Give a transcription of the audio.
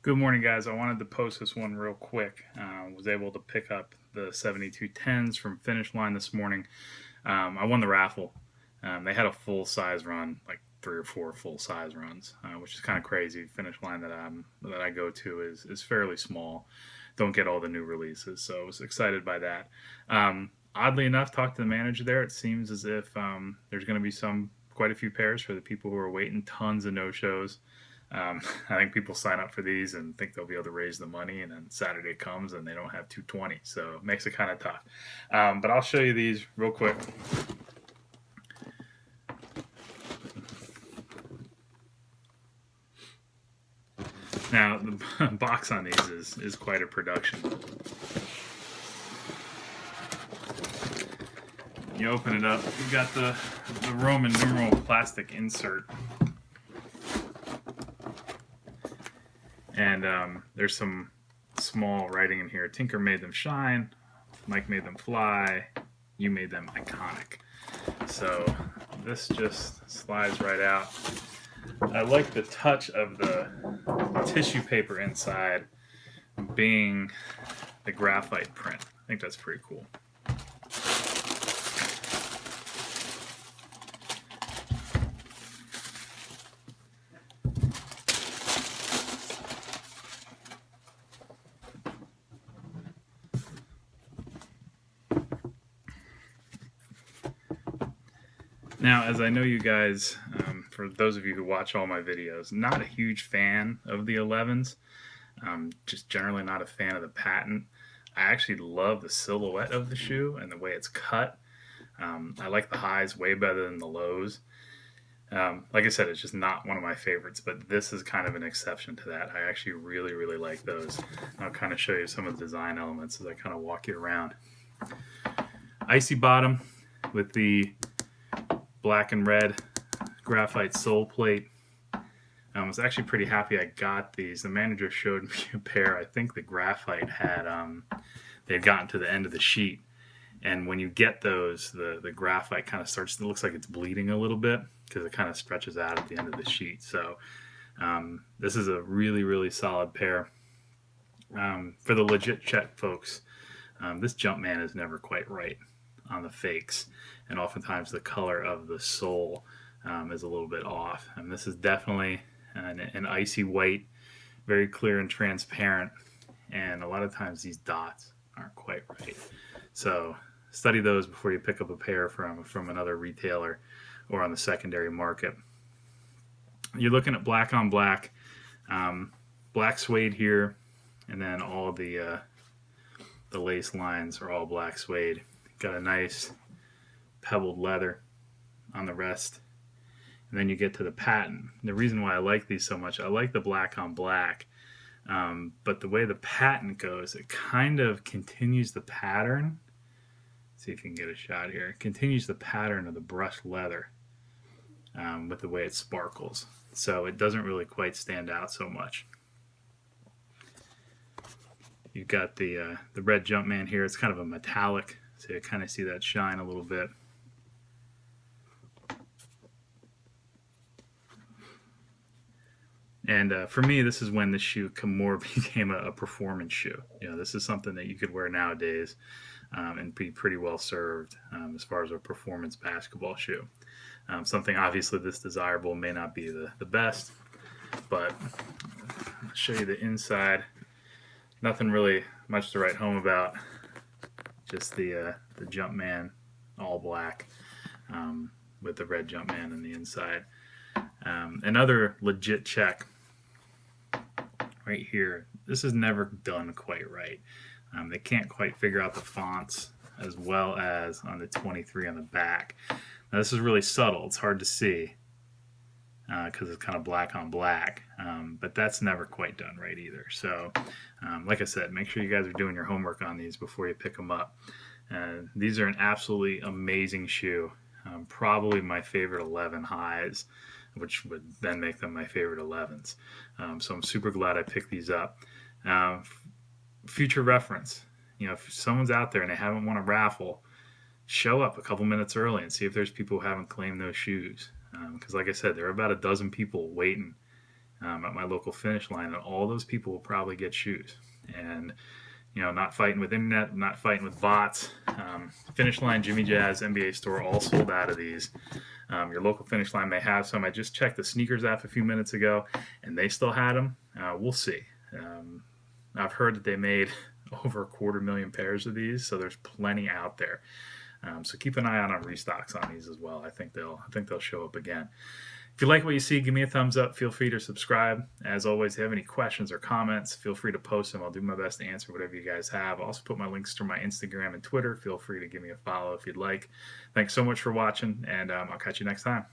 Good morning, guys. I wanted to post this one real quick. Was able to pick up the 7210s from Finish Line this morning. I won the raffle. They had a full size run, like 3 or 4 full size runs, which is kind of crazy. Finish Line that I go to is fairly small. Don't get all the new releases, so I was excited by that. Oddly enough, talked to the manager there. It seems as if there's going to be quite a few pairs for the people who are waiting. Tons of no shows. I think people sign up for these and think they'll be able to raise the money, and then Saturday comes and they don't have 220, so it makes it kind of tough. But I'll show you these real quick. Now, the box on these is quite a production. You open it up, you got the Roman numeral plastic insert. And there's some small writing in here. Tinker made them shine, Mike made them fly, you made them iconic. So this just slides right out. I like the touch of the tissue paper inside being the graphite print. I think that's pretty cool. Now, as I know you guys, for those of you who watch all my videos, not a huge fan of the 11s. Just generally not a fan of the patent. I actually love the silhouette of the shoe and the way it's cut. I like the highs way better than the lows. Like I said, it's just not one of my favorites, but this is kind of an exception to that. I actually really like those. I'll kind of show you some of the design elements as I kind of walk you around. Icy bottom with the black and red graphite sole plate. I was actually pretty happy I got these. The manager showed me a pair. I think the graphite had they had gotten to the end of the sheet, and when you get those, the graphite kind of starts. It looks like it's bleeding a little bit because it kind of stretches out at the end of the sheet. So this is a really solid pair. For the legit check folks, this Jumpman is never quite right on the fakes, and oftentimes the color of the sole is a little bit off. And this is definitely an icy white, very clear and transparent, and a lot of times these dots aren't quite right. So study those before you pick up a pair from another retailer or on the secondary market. You're looking at black on black, black suede here, and then all the lace lines are all black suede. Got a nice pebbled leather on the rest. And then you get to the patent. The reason why I like these so much, I like the black on black, but the way the patent goes, it kind of continues the pattern. Let's see if you can get a shot here. It continues the pattern of the brushed leather with the way it sparkles. So it doesn't really quite stand out so much. You've got the red Jumpman here. It's kind of a metallic, so you kind of see that shine a little bit. And for me, this is when the shoe more became a performance shoe. You know, this is something that you could wear nowadays and be pretty well served as far as a performance basketball shoe. Something obviously this desirable may not be the best, but I'll show you the inside. Nothing really much to write home about. Just the Jumpman, all black, with the red Jumpman on the inside. Another legit check right here. This is never done quite right. They can't quite figure out the fonts as well as on the 23 on the back. Now this is really subtle. It's hard to see because it's kind of black on black, but that's never quite done right either. So like I said, make sure you guys are doing your homework on these before you pick them up. These are an absolutely amazing shoe. Probably my favorite 11 highs, which would then make them my favorite 11s. So I'm super glad I picked these up. Future reference, you know, if someone's out there and they haven't won a raffle, show up a couple minutes early and see if there's people who haven't claimed those shoes. Because like I said, there are about a dozen people waiting, at my local Finish Line, and all those people will probably get shoes. And not fighting with internet, not fighting with bots. Finish Line, Jimmy Jazz, NBA Store all sold out of these. Your local Finish Line may have some. I just checked the sneakers app a few minutes ago, and they still had them. We'll see. I've heard that they made over 250,000 pairs of these, so there's plenty out there. So keep an eye out on restocks on these as well. I think they'll show up again. If you like what you see, give me a thumbs up. Feel free to subscribe. As always, if you have any questions or comments, feel free to post them. I'll do my best to answer whatever you guys have. I'll also put my links to my Instagram and Twitter. Feel free to give me a follow if you'd like. Thanks so much for watching, and I'll catch you next time.